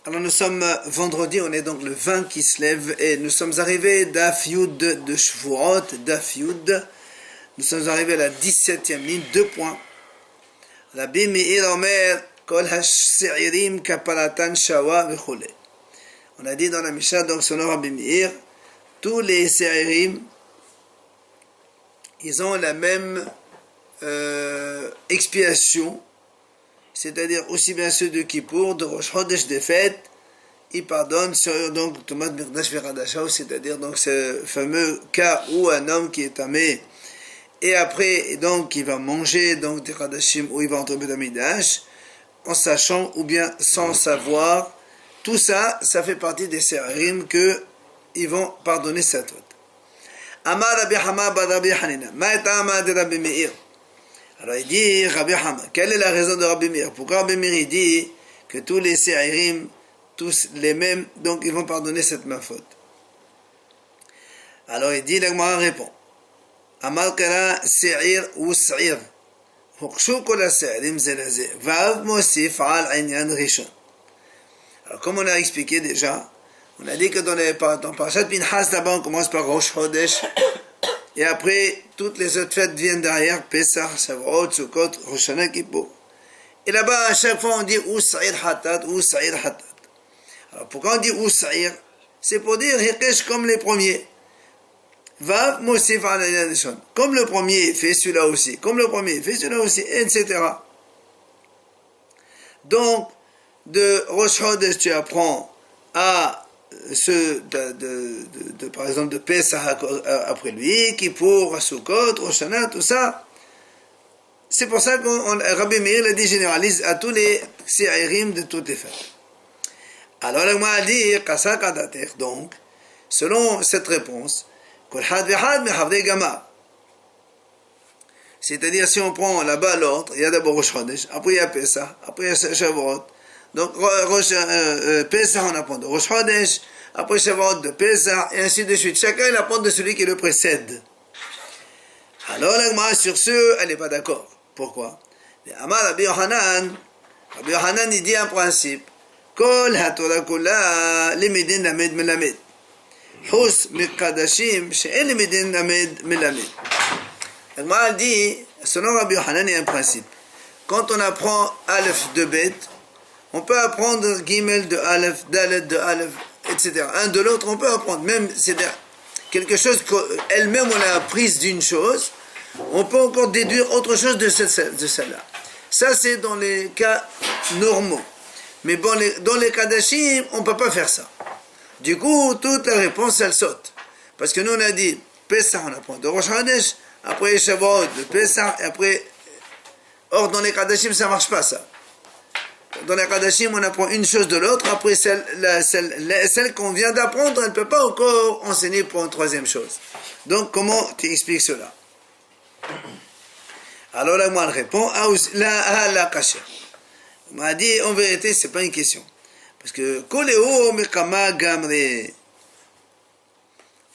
Alors nous sommes vendredi, on est donc le 20 qui se lève et nous sommes arrivés d'Af Yud de Shvuot, d'Af Yud. Nous sommes arrivés à la 17e ligne, 2 points. Rabbi Meir Omer, Kol ha-se'irim kapalatan shawa v'chule. On a dit dans la Mishnah, donc selon Rabbi Meir, tous les se'irim, ils ont la même expiation, c'est-à-dire aussi bien ceux de Kippour, de Rosh Chodesh, des fêtes, ils pardonnent sur donc Tomat Mirdash Veradashaw, c'est-à-dire donc ce fameux cas où un homme qui est tamé et après donc il va manger donc des Radashim où il va entrer dans Midash, en sachant ou bien sans savoir, tout ça, ça fait partie des Se'irim que ils vont pardonner cette faute. Amar Rabbi Hama bar Rabbi Hanina, Ma'etama de Rabbi Meir. Alors il dit, Rabbi Hama, quelle est la raison de Rabbi Meir? Pourquoi Rabbi Meir dit que tous les Se'irim, tous les mêmes, donc ils vont pardonner cette même faute? Alors il dit, l'Agmara répond, Amar Kara Se'ir ou Se'ir, Hukshu Kola Se'irim Zelaze, Vav Mosif Al Ainyan Rishon. Alors comme on a expliqué déjà, on a dit que dans Parashat Pinchas, d'abord on commence par Rosh Chodesh, et après, toutes les autres fêtes viennent derrière, Pesach, Shavuot, Sukkot, Rosh Hashanah, Kippour. Et là-bas, à chaque fois, on dit ou Sa'ir Hatat, ou Sa'ir Hatat. Alors, pourquoi on dit ou Sa'ir? C'est pour dire Hikesh comme les premiers. Vav Mosif al Nishon. Comme le premier fait celui-là aussi, comme le premier fait celui-là aussi, etc. Donc, de Rosh Chodesh, tu apprends à ceux par exemple de Pesach après lui, Kippour, Sukkot, Rosh Hashanah, tout ça. C'est pour ça que Rabbi Meir l'a dit généralise à tous les Se'irim de toutes les fêtes. Alors le Gemara dit Qasa Kadater, donc selon cette réponse, Kol had v'had mehavdei gama. C'est-à-dire si on prend là-bas l'ordre, il y a d'abord Rosh Chodesh, après il y a Pesach, après il y a Shavuot. Donc, Pesach, on apprend de Rosh Chodesh, après Shavuot de Pesach, et ainsi de suite. Chacun, il apprend de celui qui le précède. Alors, la Gemara, sur ce, elle n'est pas d'accord. Pourquoi? Amar Rabbi Yohanan, il dit un principe. Kol ha-Torah kula limidin lamed melamed. Hus mikadashim she'en limidin lamed melamed. La Gemara dit, selon Rabbi Yohanan, il y a un principe. Quand on apprend Aleph de Bet, on peut apprendre Gimel de Aleph, Dalet de Aleph, etc. Un de l'autre, on peut apprendre. Même, c'est quelque chose qu'elle-même, on a apprise d'une chose, on peut encore déduire autre chose de celle-là. Ça, c'est dans les cas normaux. Mais bon, dans les cas d'Hachim, on ne peut pas faire ça. Du coup, toute la réponse, elle saute. Parce que nous, on a dit, Pesach, on apprend de Rosh Chodesh, après Shavuot de Pesach, et après... Or, dans les cas d'Hachim, ça ne marche pas, ça. Dans les Kadashim, on apprend une chose de l'autre, après celle qu'on vient d'apprendre, elle ne peut pas encore enseigner pour une troisième chose. Donc, comment tu expliques cela? Alors là, moi, elle répond, la kasha. On m'a dit, en vérité, ce n'est pas une question. Parce que, Koleo Mekama Gamre. Elle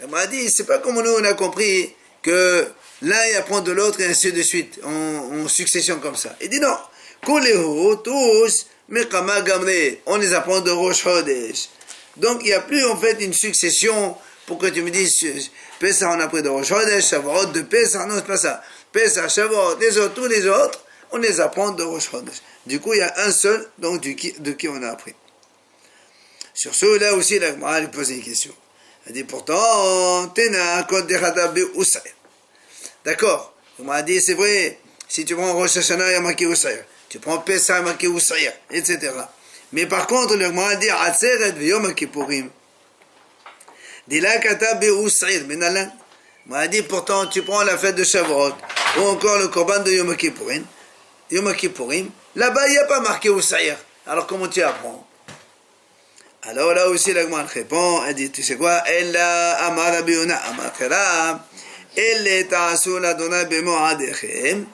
m'a dit, c'est pas comme nous, on a compris que l'un il apprend de l'autre et ainsi de suite, en succession comme ça. Il dit non. Koleo, tous, Mekama Gamre, on les apprend de Rosh Chodesh. Donc il n'y a plus en fait une succession pour que tu me dises Pesach on a pris de Rosh Chodesh, Shavuot de Pesach, non c'est pas ça. Pesach, Shavuot, les autres, tous les autres, on les apprend de Rosh Chodesh. Du coup il y a un seul donc de qui on a appris. Sur ce là aussi la Gemara lui pose une question. Elle dit pourtant, Tena Kod Dechadabe Usay. D'accord, on m'a dit c'est vrai, si tu prends Rosh Hashanah il y a marqué Usay. Tu prends Pesach, marqué Usaya, etc. Mais par contre, le Gemara dit Atzeret v'Yom Kippourim. Dila kata be'usayr menalan. On dit pourtant, tu prends la fête de Shavuot ou encore le Korban de Yom Kippourim. Yom Kippourim. Là-bas, il n'y a pas marqué Usayr. Alors comment tu apprends? Alors là aussi, la Gemara répond. Elle dit, tu sais quoi? Ella amar Rabbi Yona amar Kara. Elle ta'asu l'Adonai be'mo'adechem.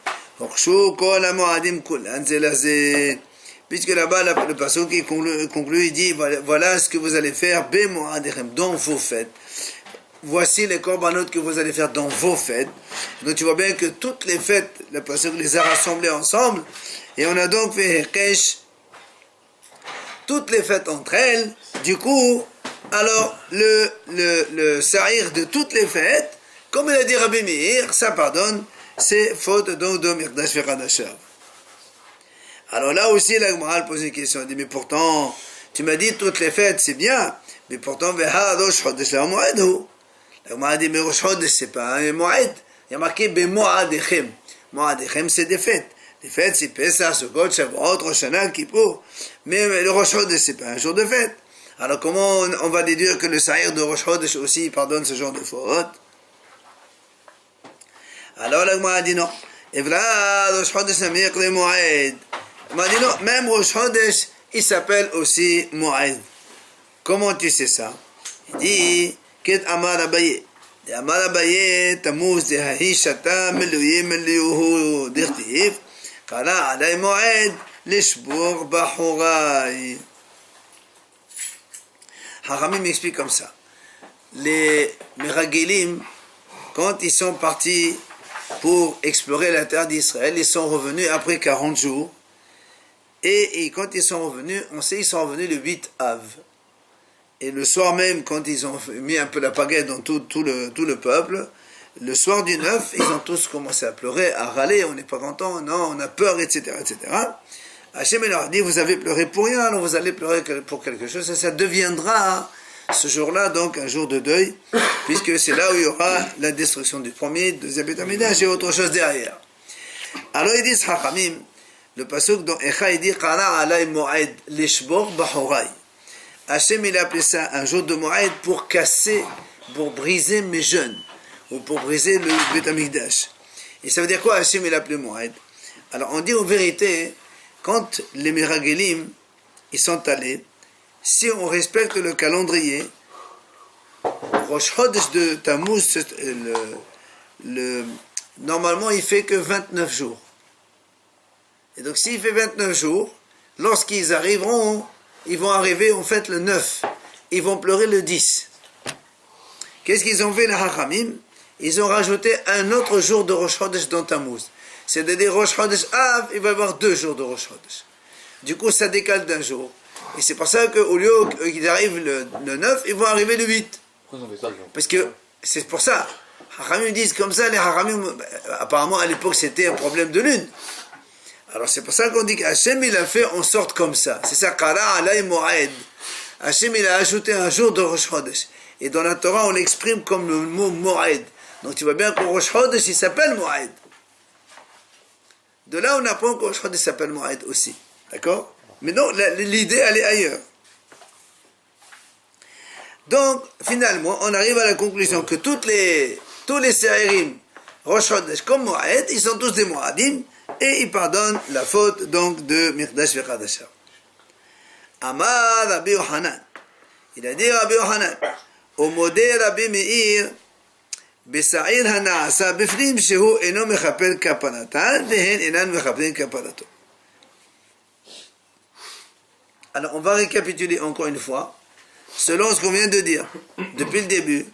Puisque là-bas, le passage qui conclut, il dit voilà ce que vous allez faire dans vos fêtes. Voici les corbanotes que vous allez faire dans vos fêtes. Donc tu vois bien que toutes les fêtes, le passage les a rassemblées ensemble. Et on a donc fait Hekesh toutes les fêtes entre elles. Du coup, alors le sa'ir de toutes les fêtes, comme il a dit Rabbi Meir, ça pardonne ces fautes donc de Mikdash Vechadashav. Alors là aussi, la Gemara pose une question. Elle dit, mais pourtant, tu m'as dit toutes les fêtes, c'est bien, mais pourtant, Rosh Chodesh la Mo'ed. La Gemara dit, mais Rosh Chodesh, c'est pas un Mo'ed. Il y a marqué Bemo'adechem. Mo'adechem, c'est des fêtes. Les fêtes, c'est Pesach, Sukkot, Shavuot, Rosh Hashanah, Kippour. Mais le Rosh Chodesh, c'est pas un jour de fête. Alors comment on va déduire que le Sa'ir de Rosh Chodesh aussi pardonne ce genre de fautes? Alors la Gemara dit non. Et voilà, Rosh Chodesh Amir le Mo'ed. On m'a dit non, même Rosh Chodesh, il s'appelle aussi Mo'ed. Comment tu sais ça? Il dit, Ket Amar Abaye. Amar Abaye, Tammuz de Hahishata, Meluye, Meluyuhu, Dirtiv, Kala Alay Mo'ed, Lishbour Bahurai. Haramim m'explique comme ça. Les Meragelim, quand ils sont partis pour explorer la terre d'Israël, ils sont revenus après 40 jours. Et quand ils sont revenus, on sait qu'ils sont revenus le 8 Av. Et le soir même, quand ils ont mis un peu la pagaie dans tout le peuple, le soir du 9, ils ont tous commencé à pleurer, à râler, on n'est pas content, non, on a peur, etc. etc. Hachem leur a dit, vous avez pleuré pour rien, alors vous allez pleurer pour quelque chose, et ça deviendra ce jour-là donc un jour de deuil, puisque c'est là où il y aura la destruction du premier, deuxième Beth Amikdash et autre chose derrière. Alors ils disent, Hachamim, le pasuk dans Echa, il dit, Qala alay mo'ed lishbor bahurai. Hachem, il a appelé ça un jour de mo'ed pour casser, pour briser mes jeûnes, ou pour briser le Beth Amikdash. Et ça veut dire quoi, Hachem, il a appelé mo'ed? Alors on dit en vérité, quand les Meragelim, ils sont allés, si on respecte le calendrier, Rosh Chodesh de Tammuz, normalement il fait que 29 jours. Et donc s'il fait 29 jours, lorsqu'ils arriveront, ils vont arriver en fait le 9. Ils vont pleurer le 10. Qu'est-ce qu'ils ont fait les Hachamim? Ils ont rajouté un autre jour de Rosh Chodesh dans Tammuz. C'est-à-dire Rosh Chodesh Av, il va y avoir 2 jours de Rosh Chodesh. Du coup, ça décale d'un jour. Et c'est pour ça qu'au lieu qu'ils arrivent le 9, ils vont arriver le 8. Parce que c'est pour ça. Hachamim disent comme ça, les Hachamim, apparemment à l'époque c'était un problème de lune. Alors c'est pour ça qu'on dit qu'Hachem il a fait en sorte comme ça. C'est ça, Qara alay mo'ed. Hachem il a ajouté un jour de Rosh Chodesh. Et dans la Torah on l'exprime comme le mot mo'ed. Donc tu vois bien qu'au Rosh Chodesh il s'appelle mo'ed. De là on apprend qu'au Rosh Chodesh s'appelle mo'ed aussi. D'accord? Mais non, l'idée elle est ailleurs. Donc finalement on arrive à la conclusion que tous les Sa'irim, Rosh Chodesh comme mo'ed, ils sont tous des mo'adim. Et il pardonne la faute donc de Mikdash Vechadashav. Amar Rabbi Yohanan. Il a dit Rabbi Yohanan, au modé Rabbi Meir, Besa'ir hana'asa bifnim shehu eno mechapel kapanatan, vehen enan mechapelin kapanato. Alors on va récapituler encore une fois, selon ce qu'on vient de dire, depuis le début,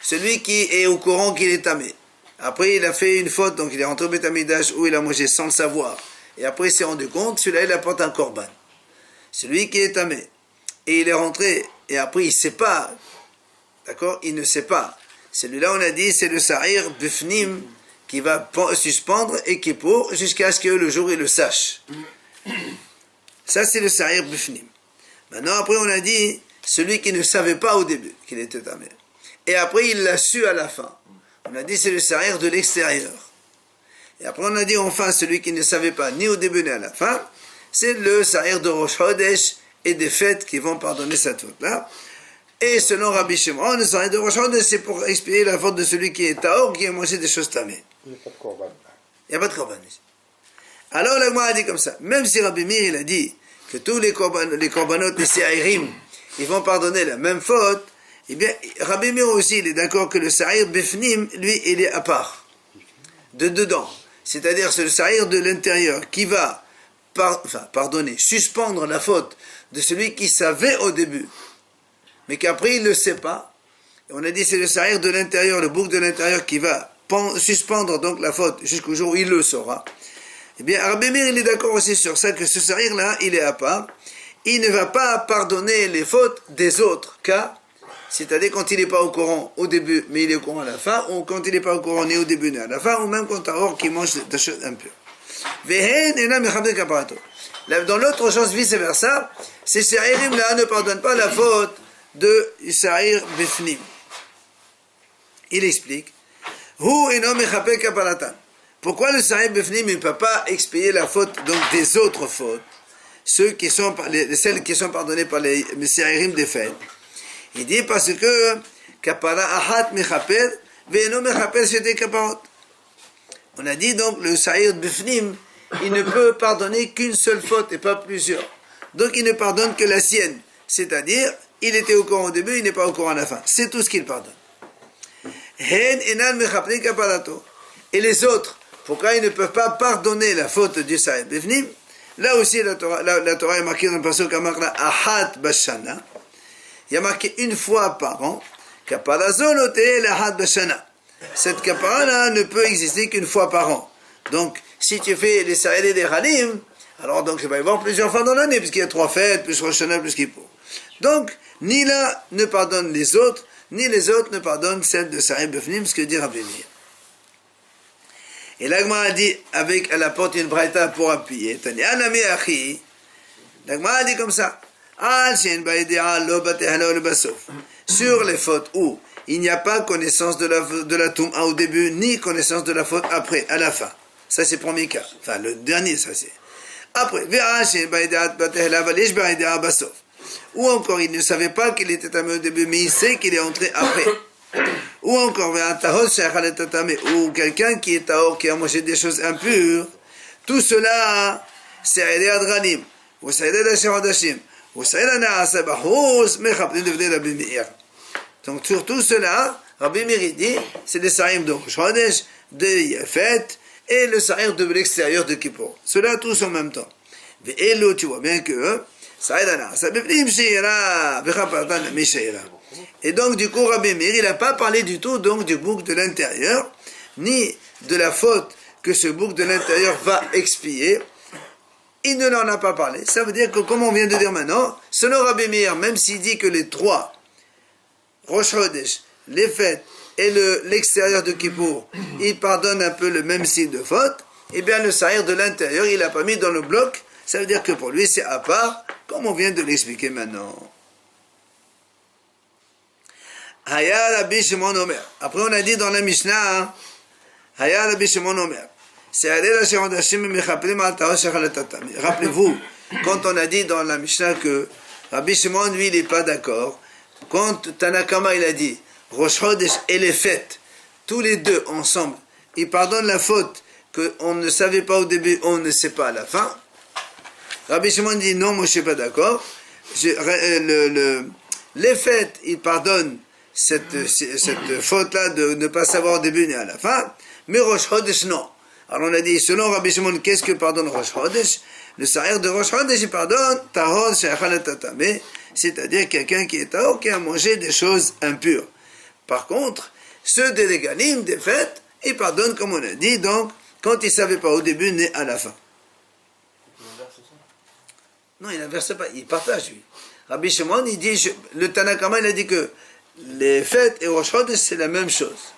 celui qui est au courant qu'il est tamé. Après, il a fait une faute, donc il est rentré au Beth Amikdash où il a mangé sans le savoir. Et après, il s'est rendu compte, celui-là, il apporte un korban. Celui qui est tamé. Et il est rentré, et après, il ne sait pas. D'accord? Il ne sait pas. Celui-là, on a dit, c'est le Sa'ir Bifnim qui va suspendre et qui pour jusqu'à ce que le jour, il le sache. Ça, c'est le Sa'ir Bifnim. Maintenant, après, on a dit, celui qui ne savait pas au début qu'il était tamé. Et après, il l'a su à la fin. On a dit c'est le Sa'ir de l'extérieur. Et après on a dit enfin celui qui ne savait pas ni au début ni à la fin, c'est le Sa'ir de Rosh Chodesh et des fêtes qui vont pardonner cette faute-là. Et selon Rabbi Shimon, le Sa'ir de Rosh Chodesh c'est pour expier la faute de celui qui est Taor, qui a mangé des choses tamées. Il n'y a pas de korban. Il n'y a pas de korban. Alors la Gemara a dit comme ça, même si Rabbi Meir il a dit que tous les korbanot, les Sa'irim, ils vont pardonner la même faute, eh bien, Rabbi Meir aussi, il est d'accord que le Sa'ir Bifnim, lui, il est à part. De dedans. C'est-à-dire, c'est le Sa'ir de l'intérieur qui va, pardonner, suspendre la faute de celui qui savait au début, mais qu'après, il ne le sait pas. Et on a dit, c'est le Sa'ir de l'intérieur, le bouc de l'intérieur qui va suspendre donc la faute jusqu'au jour où il le saura. Eh bien, Rabbi Meir, il est d'accord aussi sur ça, que ce Sa'ir-là, il est à part. il ne va pas pardonner les fautes des autres cas, c'est-à-dire quand il n'est pas au courant au début, mais il est au courant à la fin, ou quand il n'est pas au courant ni au début ni à la fin, ou même quand Tahor qui mange des choses impures. Dans l'autre sens, vice-versa, ces Sa'irim là ne pardonnent pas la faute de Sa'ir Bifnim. Il explique pourquoi le Sa'ir Bifnim ne peut pas expier la faute donc des autres fautes, celles qui sont pardonnées par les Sa'irim des fêtes. Il dit parce que Kapara Ahat Mechaper Ve'eno Mechaper Shete Kaparot. On a dit donc le Sa'ir Bifnim, il ne peut pardonner qu'une seule faute et pas plusieurs. Donc il ne pardonne que la sienne. C'est-à-dire, il était au courant au début, il n'est pas au courant à la fin. C'est tout ce qu'il pardonne. Et les autres, pourquoi ils ne peuvent pas pardonner la faute du Sa'ir Bifnim? Là aussi, la Torah est marquée dans le passage Ahat Bashana. Il y a marqué une fois par an. Cette kapara-là ne peut exister qu'une fois par an. Donc, si tu fais les Sa'ir des Halim, alors donc il va y avoir plusieurs fois dans l'année, puisqu'il y a 3 fêtes, plus Rosh Hashanah, plus Kippour. Donc, ni l'un ne pardonne les autres, ni les autres ne pardonnent celle de Sa'ir Bifnim, ce que dit Rabbi Meir. Et l'Agma a dit, elle apporte une braïta pour appuyer. L'Agma a dit comme ça. Sur les fautes où il n'y a pas connaissance de la Touma au début, ni connaissance de la faute après, à la fin. Ça c'est le premier cas. Enfin, le dernier, ça c'est. Après, ou encore, il ne savait pas qu'il était tamé au début, mais il sait qu'il est entré après. Ou encore, ou quelqu'un qui est tahor, qui a mangé des choses impures. Tout cela, c'est Aïdé Adranim, ou c'est Aïdé Dashem Adashim, ou c'est Aïdé Naasa Bahous, mais Rabbi Meir. Donc, sur tout cela, Rabbi Meir dit, c'est le Sa'im de Rosh Chodesh, de Yafet, et le Sa'ir de l'extérieur de Kippour. Cela tous en même temps. Et là, tu vois bien que, et donc, du coup, Rabbi Meir, il n'a pas parlé du tout donc du bouc de l'intérieur, ni de la faute que ce bouc de l'intérieur va expier. Il ne l'en a pas parlé. Ça veut dire que, comme on vient de dire maintenant, selon Rabbi Meir, même s'il dit que les 3, Rosh Chodesh, les fêtes et l'extérieur de Kippour, il pardonne un peu le même style de faute, eh bien le Sa'ir de l'intérieur, il l'a pas mis dans le bloc. Ça veut dire que pour lui, c'est à part, comme on vient de l'expliquer maintenant. Haya Rabbi Shimon Omer. Après, on a dit dans la Mishnah, Haya Rabbi Shimon Omer. Rappelez-vous, quand on a dit dans la Mishnah que Rabbi Shimon, lui, il n'est pas d'accord, quand Tanakama, il a dit, Rosh Chodesh et les fêtes, tous les deux ensemble, ils pardonnent la faute qu'on ne savait pas au début, on ne sait pas à la fin. Rabbi Shimon dit non, moi je ne suis pas d'accord. Les fêtes, ils pardonnent cette faute-là de ne pas savoir au début ni à la fin, mais Rosh Chodesh non. Alors on a dit, selon Rabbi Shimon, qu'est-ce que pardonne Rosh Chodesh? Le Sa'ir de Rosh Chodesh, il pardonne Tahor She'achal Tatame, c'est-à-dire quelqu'un qui est Tahor, qui a mangé des choses impures. Par contre, ceux des Regalim, des fêtes, ils pardonnent, comme on a dit, donc, quand ils ne savaient pas au début, ni à la fin. Non, il n'inverse pas, il partage, lui. Rabbi Shimon, il dit, le Tanakama, il a dit que les fêtes et Rosh Chodesh, c'est la même chose.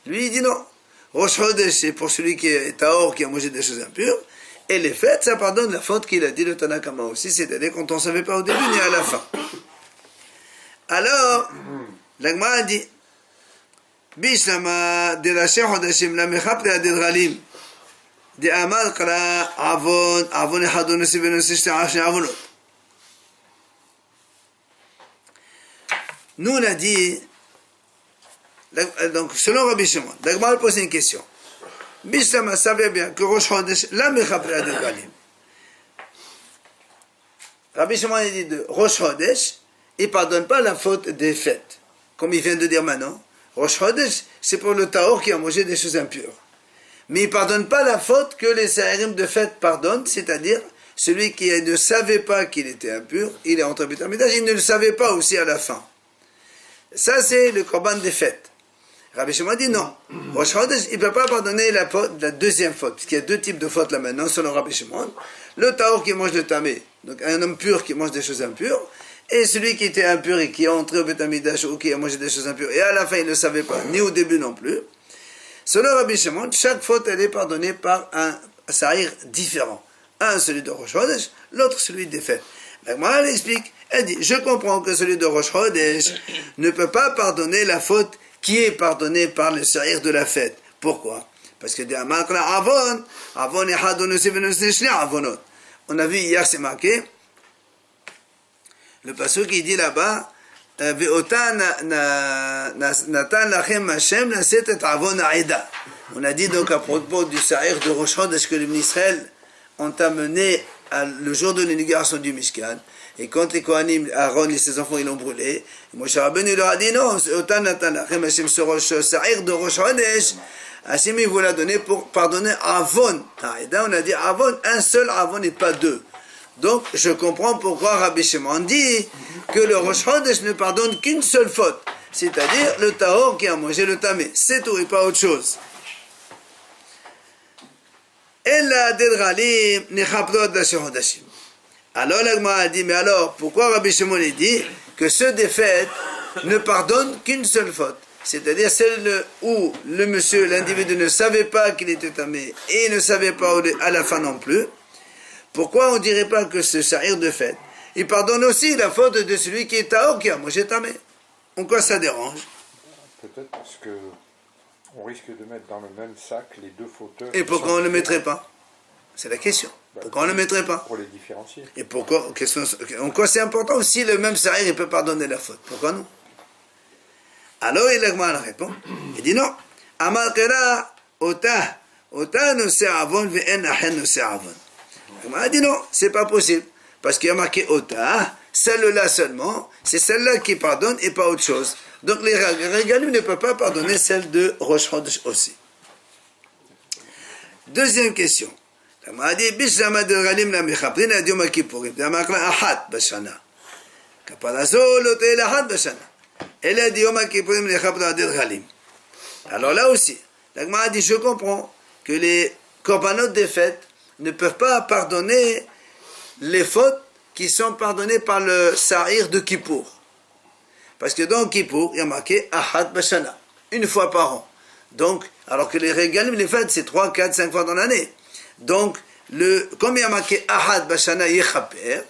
Lui, il dit non. Rosh Chodesh, c'est pour celui qui est Tahor, qui a mangé des choses impures, et les fêtes, ça pardonne la faute qu'il a dit le Tanakama aussi, c'est-à-dire quand on ne savait pas au début, ni à la fin. Alors, l'Agma a dit, Bishlama de la Sheh Hodashim la Mechapre Adedralim de Amal Kara Avon Echadon Nesiben Nesishte Ashne Avonot. Nous on a dit, donc selon Rabbi Shimon, l'Agma pose une question. Bishlama savait bien que Rosh Chodesh la Mechapre Adedralim. Rabbi Shimon a dit de Rosh Chodesh, il ne pardonne pas la faute des fêtes, comme il vient de dire maintenant. Rosh Chodesh, c'est pour le Tahor qui a mangé des choses impures. Mais il ne pardonne pas la faute que les Sa'irim de fête pardonnent, c'est-à-dire celui qui ne savait pas qu'il était impur, il est entré au Midrash, il ne le savait pas aussi à la fin. Ça, c'est le Korban des fêtes. Rabbi Shimon dit non. Rosh Chodesh, il ne peut pas pardonner la deuxième faute, parce qu'il y a deux types de fautes là maintenant, selon Rabbi Shimon. Le Tahor qui mange le Tamé, donc un homme pur qui mange des choses impures, et celui qui était impur et qui est entré au Beth Amikdash ou qui a mangé des choses impures, et à la fin il ne savait pas, ni au début non plus, selon Rabbi Shimon, chaque faute elle est pardonnée par un sa'ir différent. Un celui de Rosh Chodesh, l'autre celui des fêtes. La Gemara elle explique, elle dit, je comprends que celui de Rosh Chodesh ne peut pas pardonner la faute qui est pardonnée par le sa'ir de la fête. Pourquoi? Parce que on a vu hier, c'est marqué, le passage qui dit là-bas, on a dit donc à propos du sa'ir de Rosh Chodesh que les Israël ont amené le jour de l'inauguration du Mishkan, et quand les Kohanim, Aaron et ses enfants, ils l'ont brûlé, Moshe Rabbeinu leur a dit non, Otan Natan Lachem Hashem ce sa'ir de Rosh Chodesh, Hashem il vous l'a donné pour pardonner Avon. On a dit Avon, un seul Avon et pas deux. Donc je comprends pourquoi Rabbi Shimon dit que le Rosh Chodesh ne pardonne qu'une seule faute, c'est-à-dire le Tahor qui a mangé le Tamé, c'est tout et pas autre chose. Alors la Gemara a dit, mais alors pourquoi Rabbi Shimon a dit que ceux des fêtes ne pardonnent qu'une seule faute, c'est-à-dire celle où le monsieur, l'individu ne savait pas qu'il était tamé et ne savait pas à la fin non plus. Pourquoi on ne dirait pas que ce sa'ir de fête, il pardonne aussi la faute de celui qui est tahor, qui a mangé tamé? En quoi ça dérange? Peut-être parce que on risque de mettre dans le même sac les deux fauteurs. Et pourquoi on ne le mettrait pas? C'est la question. Pourquoi on ne le mettrait pas? Pour les différencier. Et pourquoi? En quoi c'est important? Si le même sa'ir, il peut pardonner la faute. Pourquoi non? Alors il répond. Il dit non. Amar kera ota no se'avon ve'en ahen no se'avon. Il a dit non, c'est pas possible. Parce qu'il y a marqué ota, celle-là seulement, c'est celle-là qui pardonne et pas autre chose. Donc les régalim ne peuvent pas pardonner celle de Rosh Chodesh aussi. Deuxième question. Il a dit Bishlama de Galim la mechaprin ad Yom Kippourim. Il a marqué ahat bashana. Kapalazo lote ahat bashana. Elle a dit Yom Kippourim mechaprin ad Galim. Alors là aussi, la Gemara a dit je comprends que les korbanot des fêtes ne peuvent pas pardonner les fautes qui sont pardonnées par le sa'ir de Kippour. Parce que dans Kippour, il y a marqué Ahad Bashana, une fois par an. Donc, alors que les régalim, les fêtes, c'est 3, 4, 5 fois dans l'année. Donc, comme il y a marqué Ahad Bashana Yechaper,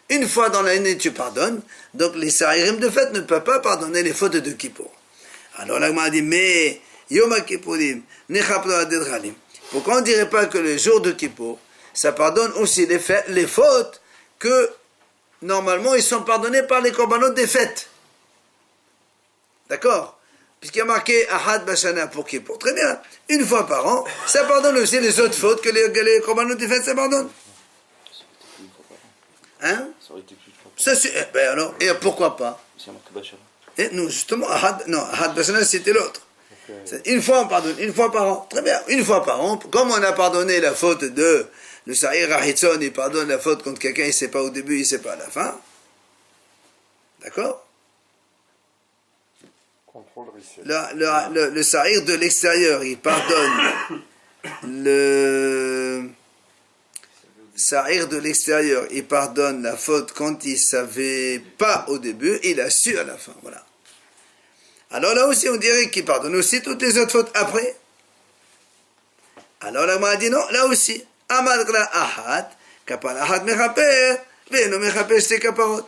une fois dans l'année tu pardonnes, donc les sa'irim de fête ne peuvent pas pardonner les fautes de Kippour. Alors là, on a dit, mais Yom Kippourim, Nechaplo Aded Galim. Pourquoi on ne dirait pas que le jour de Kippour, ça pardonne aussi les fautes que, normalement, ils sont pardonnés par les korbanot des fêtes. D'accord? Puisqu'il y a marqué Ahad Bashana pour Kippour. Très bien. Une fois par an, ça pardonne aussi les autres fautes que les korbanot des fêtes, ça pardonne. Hein? Ça aurait été plus de fois. Ça, ben alors, et pourquoi pas? C'est marqué Bachara. Et nous, justement, Ahad Bashana, c'était l'autre. Une fois on pardonne, une fois par an. Très bien, une fois par an. Comme on a pardonné la faute de le Sa'ir Ahitzon, il pardonne la faute quand quelqu'un il ne sait pas au début, il ne sait pas à la fin. D'accord? Le Sa'ir de l'extérieur, il pardonne le Sa'ir de l'extérieur, il pardonne la faute quand il ne savait pas au début, il a su à la fin. Voilà. Alors là aussi, on dirait qu'il pardonne aussi toutes les autres fautes après. Alors là, on a dit non, là aussi. Amalkla ahad, kapal ahad mechaper, ve'no mechaper shte kaparot.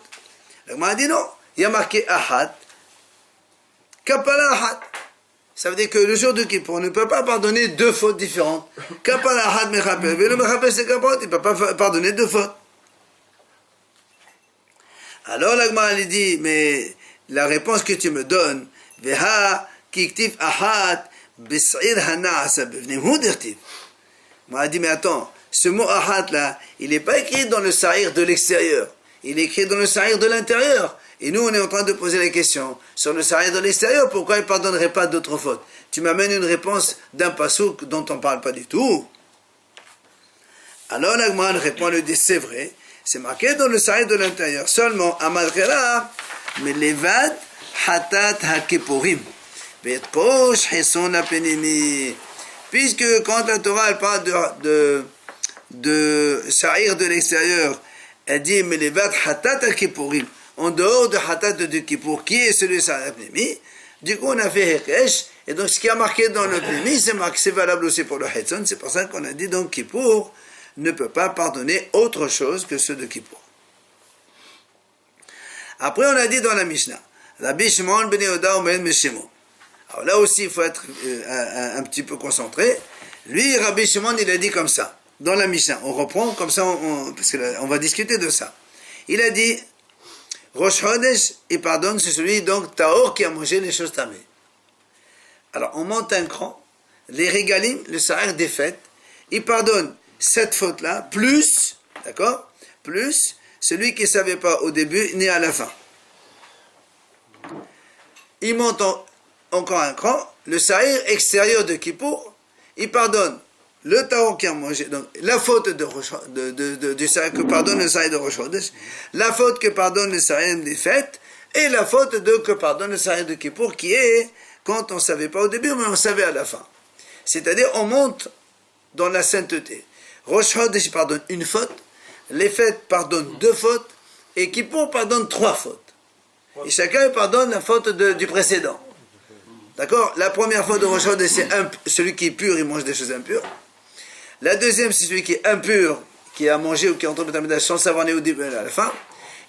Là, on a dit non, il y a marqué ahad, kapal ahad. Ça veut dire que le jour de Kippour, on ne peut pas pardonner deux fautes différentes. Kapal ahad mechaper, ve'no mechaper shte kaparot, il ne peut pas pardonner deux fautes. Alors là, on a dit, mais la réponse que tu me donnes, Veha kiktiv ahad bis'ir hana'asa bivnim hudirtiv. Moi, a dit, mais attends, ce mot ahad là, il n'est pas écrit dans le sa'ir de l'extérieur, il est écrit dans le sa'ir de l'intérieur. Et nous, on est en train de poser la question sur le sa'ir de l'extérieur, pourquoi il ne pardonnerait pas d'autres fautes? Tu m'amènes une réponse d'un pasouk dont on ne parle pas du tout. Alors, l'Agman répond, lui dit, c'est vrai, c'est marqué dans le sa'ir de l'intérieur. Seulement, Amalkera, mais levad hatat ha-kippurim, ve'et kosh hesson ha-penimi. Puisque quand la Torah elle parle de sa'ir de l'extérieur, Elle dit, mais les vat hatat al-kippurim, en dehors de hatat de Kippour, qui est celui de Sahar Pnimi, du coup on a fait Hekesh, et donc ce qui a marqué dans le Pnimi, c'est valable aussi pour le Hetzon, c'est pour ça qu'on a dit donc Kippour ne peut pas pardonner autre chose que ceux de Kippour. Après on a dit dans la Mishnah, Rabbi Shimon ben Yehuda Omed Meshimo. Alors là aussi il faut être un petit peu concentré. Lui, Rabbi Shimon, il a dit comme ça, dans la Mishnah, on reprend comme ça, parce qu'on va discuter de ça. Il a dit, Rosh Chodesh, il pardonne, c'est celui donc Taor qui a mangé les choses tamées. Alors on monte un cran, les régalim, le sahar des fêtes, il pardonne cette faute-là, plus, d'accord, plus celui qui ne savait pas au début ni à la fin. Il monte encore un cran, le sahar extérieur de Kippour, il pardonne le Taor qui a mangé, donc la faute du sahar que pardonne le sahar de Rosh Chodesh, la faute que pardonne le sahar des fêtes, et la faute que pardonne le sahar de Kippour, qui est quand on ne savait pas au début, mais on savait à la fin. C'est-à-dire, on monte dans la sainteté. Rosh Chodesh pardonne une faute, les fêtes pardonnent 2 fautes, et Kippour pardonne 3 fautes. Et chacun pardonne la faute du précédent. D'accord? La première faute de Rosh Chodesh, c'est celui qui est pur, il mange des choses impures. La deuxième, c'est celui qui est impur, qui a mangé ou qui est en train de terminer sans savoir ni au début ni à la fin.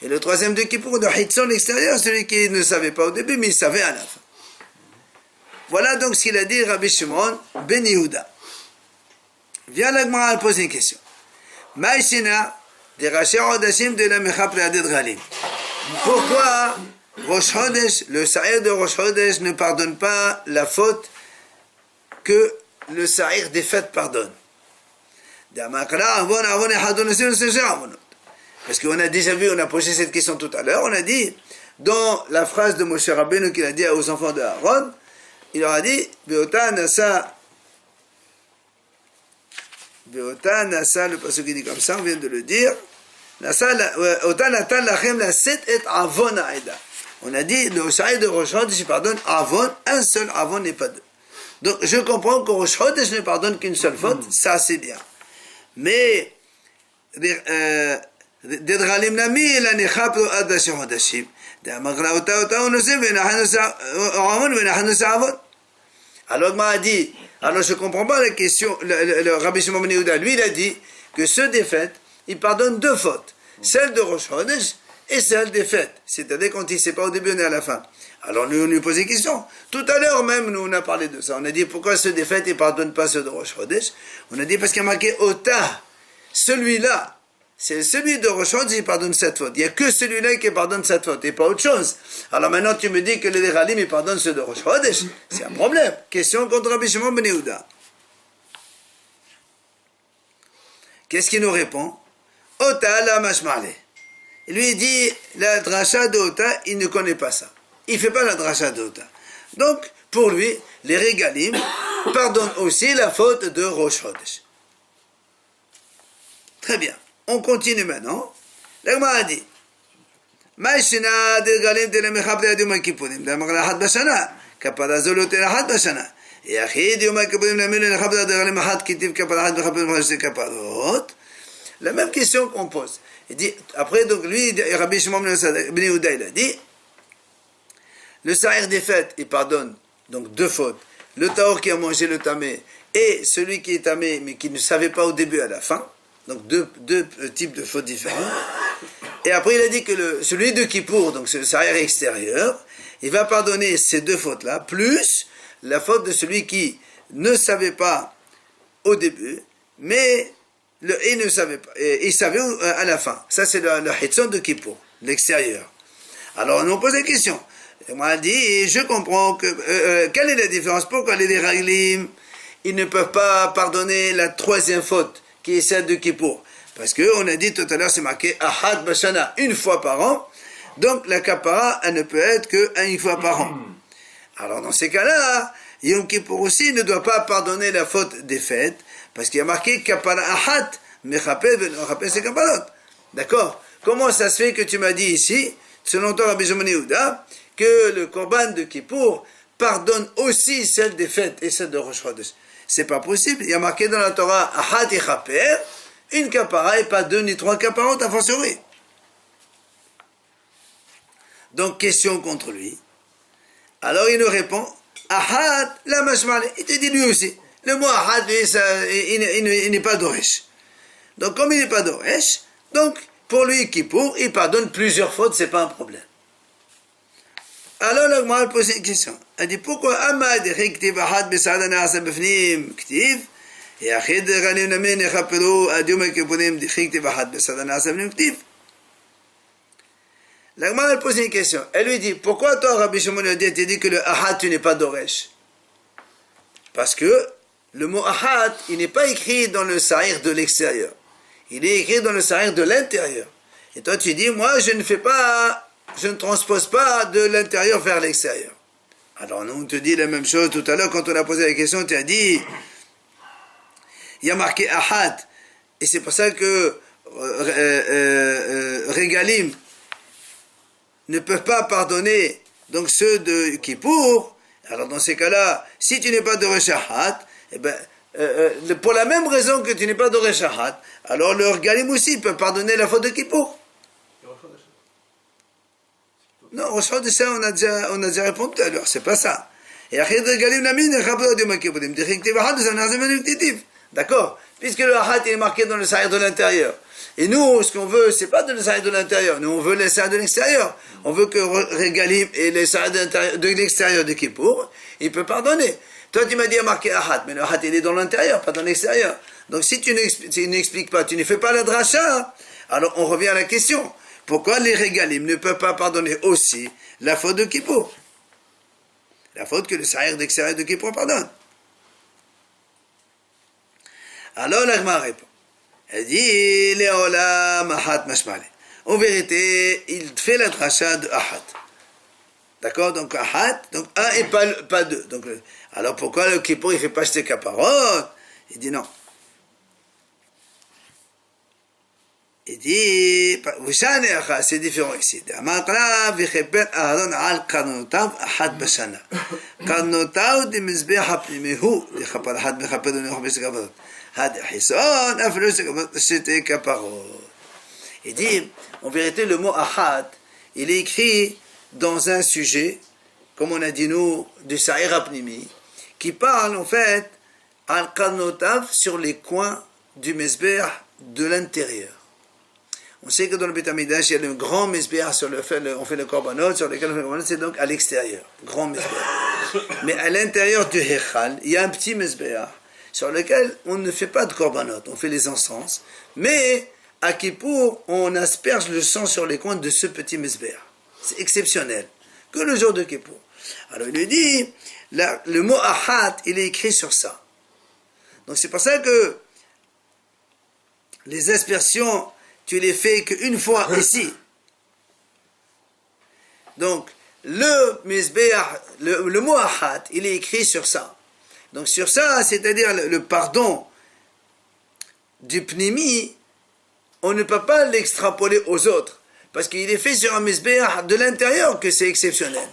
Et le troisième de Kippour, de Hitzon, l'extérieur, celui qui ne savait pas au début, mais il savait à la fin. Voilà donc ce qu'il a dit Rabbi Shimon ben Yehuda. Viens la Gemara poser une question. Maïshina, des Rashi Hodashim de la Mecha Pleadet Galim. Pourquoi Rosh Chodesh, le sahar de Rosh Chodesh ne pardonne pas la faute que le sahar des fêtes pardonne? Parce qu'on a déjà vu, on a posé cette question tout à l'heure, on a dit, dans la phrase de Moshe Rabbeinu qu'il a dit aux enfants de Aaron, il leur a dit, Beota Nasa, le passage qui dit comme ça, on vient de le dire, on a dit, le sahar de Rosh Chodesh pardonne Avon, un seul Avon n'est pas deux. Donc je comprends que Rosh Chodesh ne pardonne qu'une seule faute, ça c'est bien. Mais דדרלים נמי אלא נחפלו עד השחודשים דאמר אותה הוא נושא ונחנו עוון. Alors m'a dit, alors je ne comprends pas la question, le Rabbi Shimon ben Yehuda, lui il a dit que ceux des fêtes, il pardonne 2 fautes, celle de Rosh Chodesh et celle des fêtes, c'est-à-dire quand il ne sait pas au début ni à la fin. Alors nous on lui pose des questions. Tout à l'heure même, nous on a parlé de ça. On a dit pourquoi ceux des fêtes, ils ne pardonnent pas ceux de Rosh Chodesh. On a dit parce qu'il y a marqué Ota. Celui-là, c'est celui de Rosh Chodesh, il pardonne cette faute. Il n'y a que celui-là qui pardonne cette faute et pas autre chose. Alors maintenant tu me dis que les Ralim, ils pardonnent ceux de Rosh Chodesh. C'est un problème. Question contre Rabbi Shimon ben Yehuda. Qu'est-ce qu'il nous répond? Ota la mashmale. Il lui dit, la dracha de Ota, il ne connaît pas ça. Il ne fait pas la dracha de Ota. Donc, pour lui, les régalim pardonnent aussi la faute de Rosh Chodesh. Très bien. On continue maintenant. La Gemara a dit, Maïshina de régalim de la mechabde de Yom Kippurim, de la had bashana, kapara zolote la had bashana. Et achid de Yom Kippurim, la mele la chabda de régalim had kitiv kapara had bachabde kaparot. La même question qu'on pose. Il dit, après, donc lui, Rabbi Shimon ben Yehuda, il a dit, le sahar des fêtes, il pardonne donc 2 fautes. Le taor qui a mangé le tamé et celui qui est tamé mais qui ne savait pas au début à la fin. Donc deux types de fautes différents. Et après il a dit que celui de Kippour, donc c'est le sahar extérieur, il va pardonner ces 2 fautes-là, plus la faute de celui qui ne savait pas au début, mais il ne savait pas, il savait à la fin. Ça c'est le Hitzon de Kippour, l'extérieur. Alors on nous pose la question. On m'a dit, je comprends que quelle est la différence? Pourquoi les Raglim, ils ne peuvent pas pardonner la 3e faute, qui est celle de Kippour? Parce qu'on a dit tout à l'heure, c'est marqué Ahad Bashana, 1 fois par an. Donc la kapara, elle ne peut être que 1 fois par an. Alors dans ces cas-là, Yom Kippour aussi ne doit pas pardonner la faute des fêtes, parce qu'il y a marqué Kapara Ahad, Mechapel c'est Kapalot. D'accord? Comment ça se fait que tu m'as dit ici, selon toi Rabbi Shimon ben Yehuda, que le Korban de Kippour pardonne aussi celle des fêtes et celle de Rosh Chodesh? C'est pas possible. Il y a marqué dans la Torah, Ahad et Chaper, une kapara et pas 2 ni 3 kaparot a fortiori. Donc, question contre lui. Alors, il nous répond, ahad la mashmal. Il te dit lui aussi. Le mot ahad, lui, il n'est pas d'oresh. Donc, comme il n'est pas d'oresh, donc, pour lui, Kippour, il pardonne plusieurs fautes, c'est pas un problème. Alors, la Gemara pose une question. Elle dit, pourquoi Ahmad, Riktiv, Ahad, Besadana, Asabefnim, Ktiv, et Achid, Ranim, Namin, Echapero, Adium, Kipunim, Riktiv, Ahad, Besadana, Asabefnim, Ktiv. La Gemara pose une question. Elle lui dit, pourquoi toi, Rabbi Shimon Yodet, tu dis que le Ahad, tu n'es pas d'Oresh? Parce que le mot Ahad, il n'est pas écrit dans le Sahir de l'extérieur. Il est écrit dans le Sahir de l'intérieur. Et toi, tu dis, moi, je ne transpose pas de l'intérieur vers l'extérieur. Alors, nous, on te dit la même chose tout à l'heure, quand on a posé la question, tu as dit, il y a marqué Ahad. Et c'est pour ça que Regalim ne peuvent pas pardonner donc ceux de Kippour. Alors dans ces cas-là, si tu n'es pas de Reshahat, eh ben, pour la même raison que tu n'es pas de Reshahat, alors le Regalim aussi peut pardonner la faute de Kippour. Non, au choix de ça, on a déjà répondu tout à l'heure, c'est pas ça. Et d'accord, puisque le Ahad est marqué dans le Sahir de l'intérieur. Et nous, ce qu'on veut, c'est pas de le Sahir de l'intérieur. Nous, on veut les Sahir de l'extérieur. On veut que Regalim et les Sahir de l'extérieur de Kippour, il peut pardonner. Toi, tu m'as dit marqué Ahad, mais le Ahad, il est dans l'intérieur, pas dans l'extérieur. Donc, si tu n'expliques pas, tu ne fais pas la dracha, alors on revient à la question. Pourquoi les Regalim ne peuvent pas pardonner aussi la faute de Kippour? La faute que le Sahir d'extérieur de Kippour pardonne. Alors, la Gemara répond. Elle dit, Léolam Ahad Mashmale. En vérité, il fait la dracha de Ahad. D'accord? Donc, Ahad, donc un et pas deux. Donc, alors, pourquoi le Kippour, il ne fait pas jeter caparot? Il dit non. Il dit, c'est différent ici. Il dit, en vérité, le mot ahad, il est écrit dans un sujet, comme on a dit nous, du Sa'ir Apnimi, qui parle en fait al-Qadnotav sur les coins du Mesber de l'intérieur. On sait que dans le Beth Amidash, il y a le grand Mesber sur lequel on fait le korbanot, sur lequel on fait le korbanot, c'est donc à l'extérieur, grand Mesber. Mais à l'intérieur du Hechal, il y a un petit Mesber sur lequel on ne fait pas de korbanot, on fait les encens, mais à Kippour, on asperge le sang sur les coins de ce petit Mesber. C'est exceptionnel, que le jour de Kippour. Alors il lui dit, le mot ahad, il est écrit sur ça. Donc c'est pour ça que les aspersions, tu les fais qu'une fois ici. Donc, le mot ahad, il est écrit sur ça. Donc sur ça, c'est-à-dire le pardon du pnimi, on ne peut pas l'extrapoler aux autres. Parce qu'il est fait sur un misbéach de l'intérieur que c'est exceptionnel.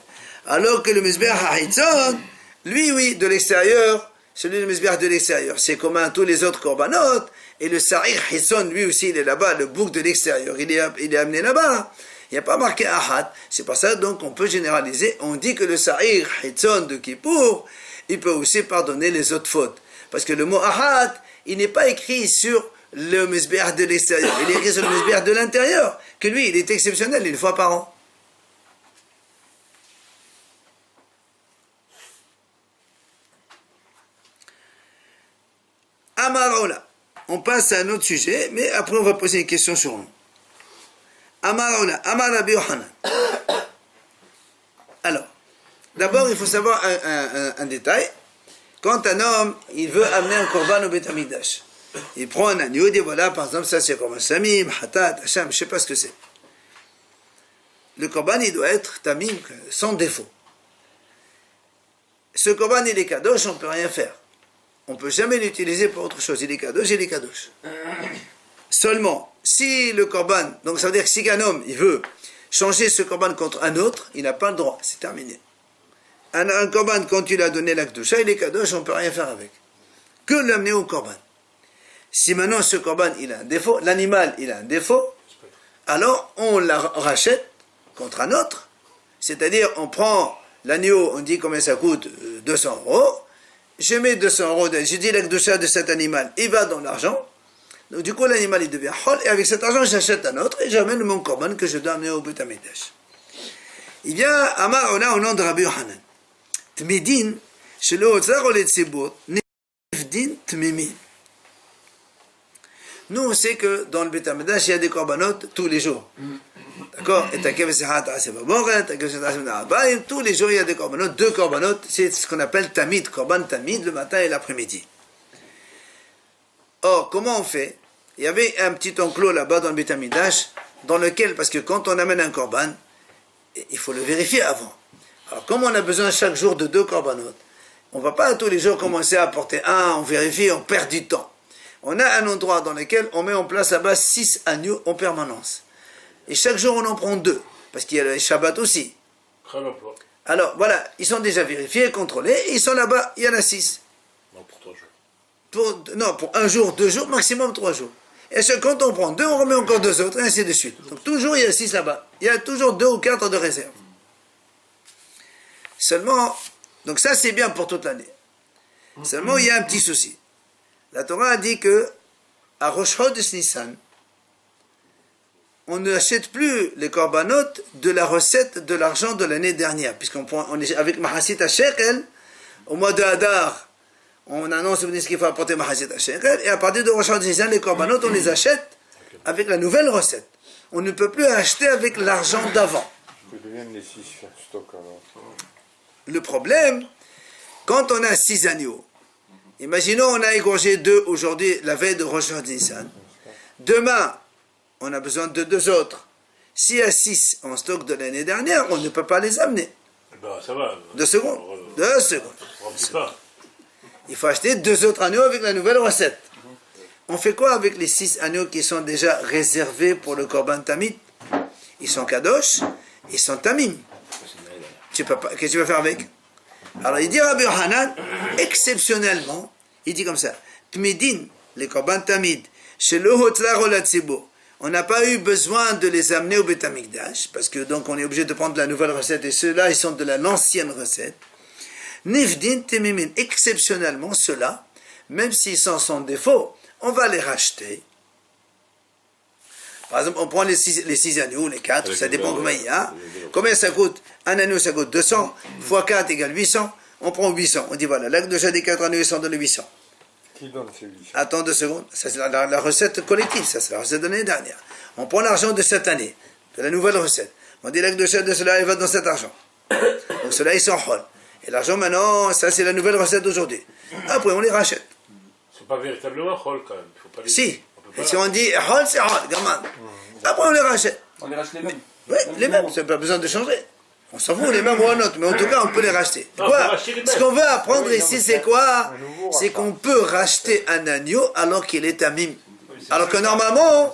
Alors que le misbéach ha'itzon, lui, oui, de l'extérieur, celui du misbéach de l'extérieur, c'est commun à tous les autres korbanot. Et le Sa'ir Hitzon, lui aussi, il est là-bas, le bouc de l'extérieur, il est amené là-bas. Il n'y a pas marqué Ahad. C'est pour ça, donc, on peut généraliser. On dit que le Sa'ir Hitzon de Kippour, il peut aussi pardonner les autres fautes. Parce que le mot Ahad, il n'est pas écrit sur le Mesbéach de l'extérieur. Il est écrit sur le Mesbéach de l'intérieur. Que lui, il est exceptionnel, une fois par an. Amarola. On passe à un autre sujet, mais après on va poser une question sur nous. Amarola, Amar Rabbi Yochanan. Alors, d'abord il faut savoir un détail. Quand un homme, il veut amener un korban au Beth Amidash, il prend un agneau, il dit voilà, par exemple, ça c'est korban samim, hatat, hacham, je ne sais pas ce que c'est. Le korban, il doit être tamim, sans défaut. Ce korban, il est kadosh, on ne peut rien faire. On ne peut jamais l'utiliser pour autre chose. Il est kadosh, il est kadosh. Seulement, si le korban, donc ça veut dire que si un homme, il veut changer ce korban contre un autre, il n'a pas le droit, c'est terminé. Un korban, quand tu l'as donné la kedusha, il est kadosh, on ne peut rien faire avec. Que l'amener au korban. Si maintenant ce korban, il a un défaut, l'animal, il a un défaut, alors on la rachète contre un autre, C'est-à-dire, on prend l'agneau, on dit combien ça coûte, 200 euros. Je mets 200 euros, je dis la kedusha de cet animal, il va dans l'argent. Donc du coup, l'animal, il devient chol, et avec cet argent, j'achète un autre, et j'amène mon korban que je dois amener au Beit HaMikdash. Il vient, Amar, on a au nom de Rabbi Yochanan. Tmidin, shelo otzar olet tzibur, nifdin tmimin. Nous, on sait que dans le Beit HaMikdash, il y a des korbanot tous les jours. D'accord? Et tous les jours, il y a des korbanot, 2 korbanot, c'est ce qu'on appelle tamid, korban tamid, le matin et l'après-midi. Or, comment on fait? Il y avait un petit enclos là-bas dans le Beit HaMikdash, dans lequel, parce que quand on amène un korban, il faut le vérifier avant. Alors, comme on a besoin chaque jour de 2 korbanot, on ne va pas tous les jours commencer à apporter un, on vérifie, on perd du temps. On a un endroit dans lequel on met en place là-bas 6 agneaux en permanence. Et chaque jour, on en prend 2, parce qu'il y a le Shabbat aussi. Alors, voilà, ils sont déjà vérifiés, contrôlés, et ils sont là-bas, il y en a 6. Non, pour 3 jours. Pour 1 jour, 2 jours, maximum 3 jours. Et quand on prend 2, on remet encore 2 autres, et ainsi de suite. Donc toujours, il y a 6 là-bas. Il y a toujours 2 ou 4 de réserve. Seulement, donc ça c'est bien pour toute l'année. Seulement, il y a un petit souci. La Torah a dit que à Rosh Chodesh Nissan, on n'achète plus les korbanot de la recette de l'argent de l'année dernière, puisqu'on est avec Mahasit HaShekel, au mois de Hadar, on annonce ce qu'il faut apporter Mahasit HaShekel, et à partir de Rosh Chodesh Nissan, les korbanot, on les achète avec la nouvelle recette. On ne peut plus acheter avec l'argent d'avant. Que deviennent les 6 stock alors? Le problème, quand on a 6 agneaux, imaginons on a égorgé 2 aujourd'hui, la veille de Rosh Chodesh Nissan. Demain, on a besoin de 2 autres. S'il y a 6 en stock de l'année dernière, on ne peut pas les amener. Ben, ça va. 2 secondes. 2 secondes. Remplis pas. Il faut acheter 2 autres agneaux avec la nouvelle recette. On fait quoi avec les 6 agneaux qui sont déjà réservés pour le korban tamid? Ils sont kadosh, ils sont tamim. Tu peux pas, qu'est-ce que tu vas faire avec? Alors il dit Rabbi Yochanan, exceptionnellement, il dit comme ça, Tmidin, les korban tamid, shelo hotzar olat tzibur. On n'a pas eu besoin de les amener au Beit HaMikdash, parce que donc on est obligé de prendre la nouvelle recette, et ceux-là, ils sont de l'ancienne recette. Nifdin temimin, exceptionnellement, ceux-là, même s'ils sont sans défaut, on va les racheter. Par exemple, on prend les 6 agneaux, les 4, ça dépend combien il y a. Combien ça coûte? Un agneau, ça coûte 200, fois 4 égale 800, on prend 800. On dit voilà, là, déjà des 4 agneaux, ils sont donnés 800. Qui donne ces 800? Attends 2 secondes, ça c'est la recette collective, ça c'est la recette de l'année dernière. On prend l'argent de cette année, de la nouvelle recette. On dit de cela, il va dans cet argent. Donc cela, ils sont hol. Et l'argent maintenant, ça c'est la nouvelle recette d'aujourd'hui. Après, on les rachète. C'est pas véritablement hol quand même. Faut pas les... Si. Et si on dit hol, c'est hol, gamin. Après, on les rachète. On les rachète les mêmes. Oui, les mêmes, ça n'a pas besoin de changer. On s'en fout, les mêmes ou un autre, mais en tout cas, on peut les racheter. Quoi? Ce qu'on veut apprendre ici, c'est quoi? C'est qu'on peut racheter un agneau alors qu'il est tamim. Alors que normalement,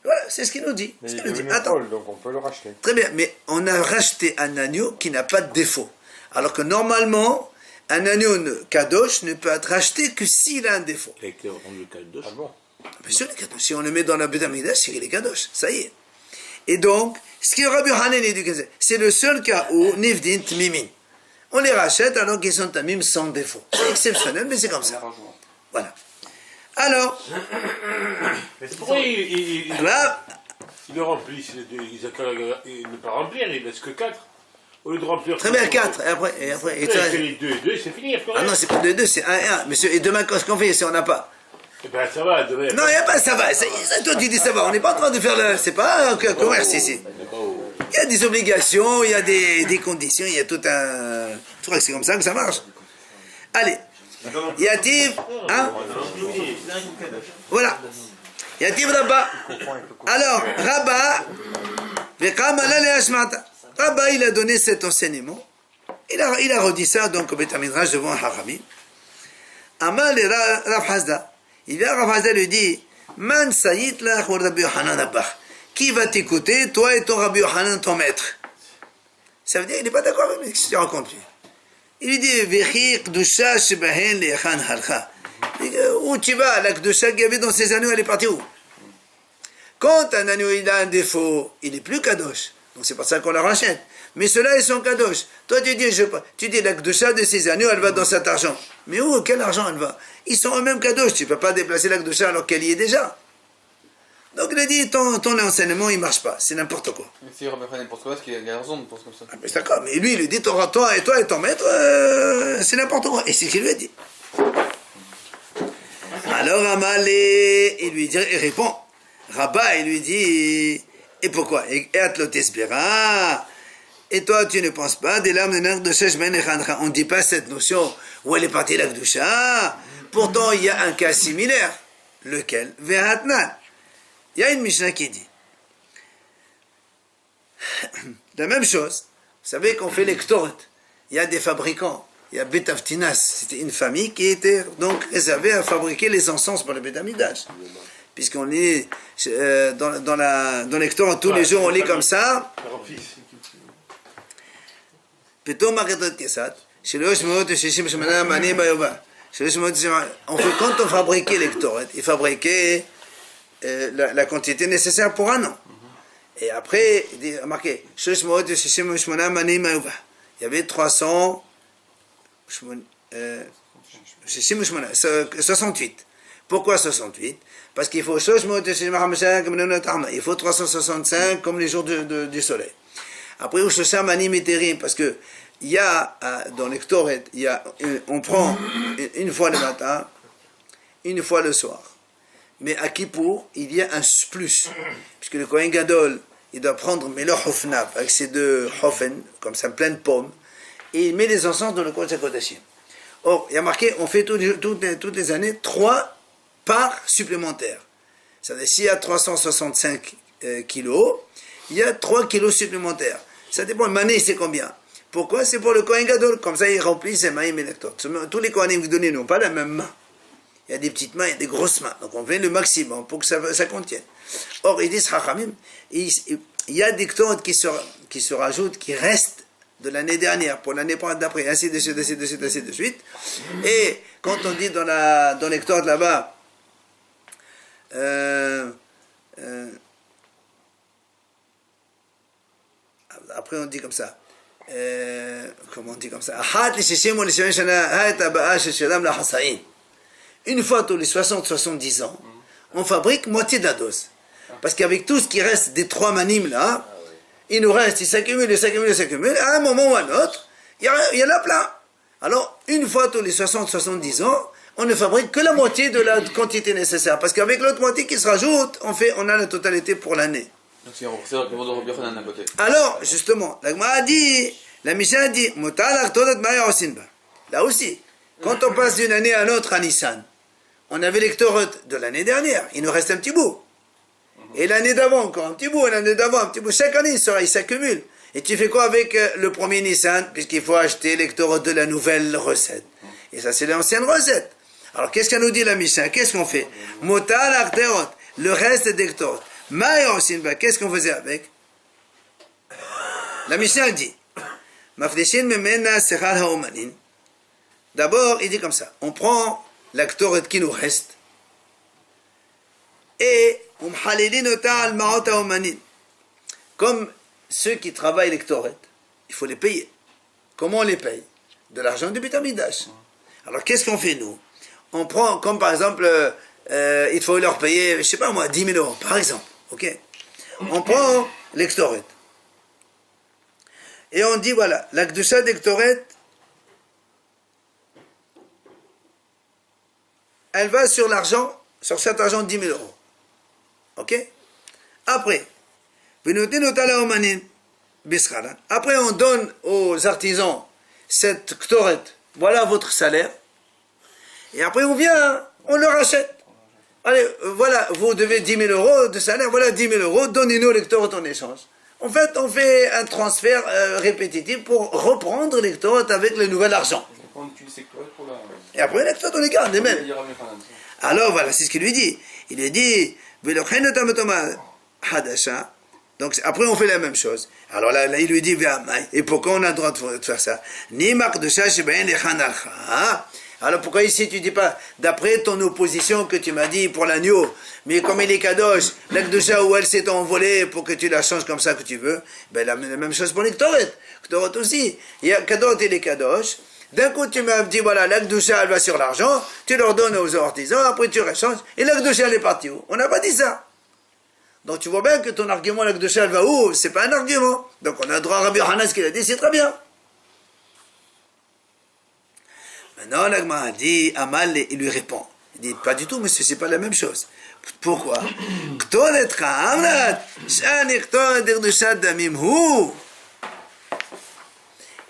voilà, c'est ce qu'il nous dit. Mais Ce il qu'il est nous dit. devenu Attends. folle, donc on peut le racheter. Très bien, mais on a racheté un agneau qui n'a pas de défaut. Alors que normalement, un agneau kadosh ne peut être racheté que s'il a un défaut. Il a été rendu kadosh. Ah bon? Bien sûr, les kadosh. Si on le met dans la Beit HaMikdash, c'est qu'il est kadosh. Ça y est. Et donc, ce que Rabbi Yochanan dit, c'est le seul cas où Nifdin Tmimin. On les rachète alors qu'ils sont tamim sans défaut. C'est exceptionnel, mais c'est comme ça. Voilà. Alors, Mais pourquoi il là, le remplissent? Il ne pas remplir, il ne laisse que 4. Au lieu de remplir. très bien, 4. Et après, Il fait les 2 et 2, c'est fini. ah non, c'est pas 2 et 2, c'est 1 et 1. Monsieur, et demain, qu'est-ce qu'on fait si on n'a pas? Eh ben ça va, demain. Non, il n'y a pas, ça va. Toi, tu dis ça va. On n'est pas en train de faire le. C'est pas un commerce ici. Il y a des obligations, il y a des conditions, il y a tout un. Tu crois que c'est comme ça que ça marche? Allez. Yativ, hein? Voilà. Yativ Rabba. Alors, Rabba, Rabba, il a donné cet enseignement. Il a redit ça donc au Beit HaMidrash devant Hachamim. Amal et Rav Hazda. Il vient, Rav Hazda lui dit, Man sayit lach ou Rabbi Yochanan Abba. Qui va t'écouter, toi et ton Rabbi Yochanan, ton maître? Ça veut dire qu'il n'est pas d'accord avec ce que tu racontes. Il lui dit, Vechi Kdusha Shebahen Lechan Halcha. Où tu vas? La Kdusha qu'il y avait dans ces agneaux, elle est partie où? Quand un agneau il a un défaut, il n'est plus kadosh. Donc c'est pour ça qu'on la rachète. Mais ceux-là, ils sont kadosh. Toi, tu dis la Kedusha de ces agneaux, elle va dans cet argent. Mais où, quel argent elle va? Ils sont eux-mêmes kadosh. Tu ne peux pas déplacer la Kedusha alors qu'elle y est déjà. Donc il a dit, ton enseignement, il ne marche pas. C'est n'importe quoi. Mais si Rabbi fait n'importe quoi, parce qu'il y a raison de penser comme ça. Ah, mais c'est d'accord. Mais lui, il lui dit, toi et ton maître, c'est n'importe quoi. Et c'est ce qu'il lui a dit. Alors Amalé, il répond. Rabat, il lui dit, et pourquoi? Et toi, tu ne penses pas des larmes de nerfs de Shesh Ben Echandra. On ne dit pas cette notion où elle est partie la Kedusha. Pourtant, il y a un cas similaire. Lequel? Vehatnan. Il y a une Mishnah qui dit la même chose. Vous savez qu'on fait les Ktorot. Il y a des fabricants. Il y a Betavtinas. C'était une famille qui était donc réservée à fabriquer les encens pour le Beth Amikdash. Puisqu'on lit dans les Ktorot, tous les jours on lit comme ça. פתאום מערכת כסת, שלוש מאות ושישים ושמונה מנים ביובל. Quand on fabriquait les Ktoret, il fabriquait la quantité nécessaire pour un an. Et après, il dit, remarquez, il y avait 368. Pourquoi 68? Parce qu'il faut 365 comme les jours du soleil. Après, parce que il y a dans les Ktoret, on prend une fois le matin, une fois le soir. Mais à Kippour, il y a un plus. Puisque le Kohen Gadol, il doit prendre Melo Hofnav, avec ses deux Hofen, comme ça, plein de pommes, et il met les encens dans le Kodesh HaKodashim. Or, il y a marqué, on fait toutes les années 3 parts supplémentaires. C'est-à-dire, s'il y a 365 kilos, il y a 3 kilos supplémentaires. Ça dépend, une année, c'est combien? Pourquoi? C'est pour le Kohen Gadol. Comme ça, il remplit ses mains et les tous les Kohanim qui donnent n'ont pas la même main. Il y a des petites mains, il y a des grosses mains. Donc on fait le maximum pour que ça contienne. Or, ils disent, il y a des Ktorot qui se rajoutent, qui restent de l'année dernière pour l'année d'après, ainsi de suite, ainsi de suite, ainsi de suite. Et quand on dit dans les Ktorot là-bas, après on dit comme ça, comment on dit comme ça, une fois tous les 60-70 ans, on fabrique moitié de la dose. Parce qu'avec tout ce qui reste des 3 manimes là, il nous reste, il s'accumule, à un moment ou à un autre, il y en a plein. Alors, une fois tous les 60-70 ans, on ne fabrique que la moitié de la quantité nécessaire. Parce qu'avec l'autre moitié qui se rajoute, on a la totalité pour l'année. Donc c'est remboursé avec le mot de Rabbi Yochanan d'un côté. Alors, justement, la Mishnah a dit, là aussi, quand on passe d'une année à l'autre à Nissan, on avait les Ktorot de l'année dernière, il nous reste un petit bout. Et l'année d'avant, encore un petit bout, l'année d'avant, un petit bout. Chaque année, il s'accumule. Et tu fais quoi avec le premier Nissan? Puisqu'il faut acheter les Ktorot de la nouvelle recette. Et ça, c'est l'ancienne recette. Alors, qu'est-ce qu'elle nous dit la Mishnah? Qu'est-ce qu'on fait? Motal Akterot, le reste des Ktorot. Maïor Sinba, qu'est-ce qu'on faisait avec? La Mishnah dit, Mafdeshin memena sechal haomanin. D'abord, il dit comme ça, on prend la Ktoret qui nous reste, et comme ceux qui travaillent les Ktoret, il faut les payer. Comment on les paye? De l'argent du Beth Amikdash. Alors qu'est-ce qu'on fait nous? On prend, comme par exemple, il faut leur payer, je sais pas moi, 10 000 euros, par exemple. Ok? On prend les Ktoret. Et on dit, voilà, la Kedusha des Ktoret, elle va sur l'argent, sur cet argent de 10 000 euros. Ok? Après, après on donne aux artisans cette Ktoret, voilà votre salaire, et après on vient, on le rachète. Allez, voilà, vous devez 10 000 euros de salaire, voilà 10 000 euros, donnez-nous les Ktoret en échange. En fait, on fait un transfert répétitif pour reprendre les Ktoret avec le nouvel argent. Et après, les Ktoret, on les garde, les mêmes. Alors voilà, c'est ce qu'il lui dit. Il lui dit, donc après on fait la même chose. Alors là il lui dit, et pourquoi on a le droit de faire ça? Alors pourquoi ici tu dis pas, d'après ton opposition que tu m'as dit pour l'agneau, mais comme il est kadosh, l'akdusha où elle s'est envolée pour que tu la changes comme ça que tu veux, ben la même chose pour les ktoret. Ktoret aussi, il y a kadot et les kadosh. D'un coup tu m'as dit voilà, l'akdusha elle va sur l'argent, tu leur donnes aux artisans, après tu rechanges, et l'akdusha elle est partie où? On n'a pas dit ça. Donc tu vois bien que ton argument l'akdusha elle va où? C'est pas un argument. Donc on a droit à Rabbi Yochanan, ce qu'il a dit, c'est très bien. Maintenant, l'Agma dit, Amal, il lui répond. Il dit, pas du tout, monsieur, c'est pas la même chose. Pourquoi?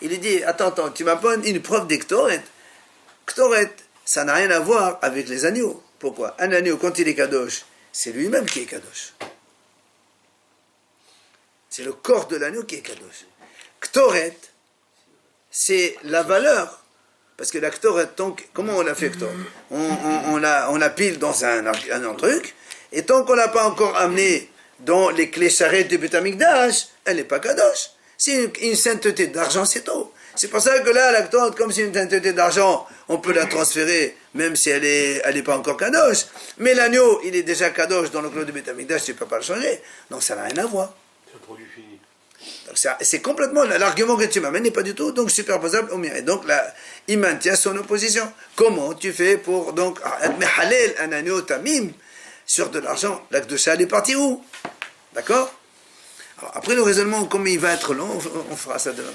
Il lui dit, attends, tu m'apprends une preuve des Ktoret. Ktoret, ça n'a rien à voir avec les agneaux. Pourquoi? Un agneau, quand il est kadosh, c'est lui-même qui est kadosh. C'est le corps de l'agneau qui est kadosh. Ktoret, c'est la valeur. Parce que la ktoret, donc, comment on l'a fait ktoret? On la pile dans un truc, et tant qu'on l'a pas encore amené dans les clés charrettes du Beth Amikdash, elle n'est pas kadosh. C'est une sainteté d'argent, c'est tout. C'est pour ça que là, la ktoret, comme c'est une sainteté d'argent, on peut la transférer, même si elle est pas encore kadosh. Mais l'agneau, il est déjà kadosh dans le clos du Beth Amikdash, tu ne peux pas le changer. Donc ça n'a rien à voir. C'est un produit fini. C'est complètement, l'argument que tu m'amènes n'est pas du tout donc superposable au mien. Et donc là, il maintient son opposition. Comment tu fais pour donc halal un agneau tamim sur de l'argent? L'akdusha elle est partie où? D'accord? Alors après le raisonnement, comme il va être long, on fera ça demain.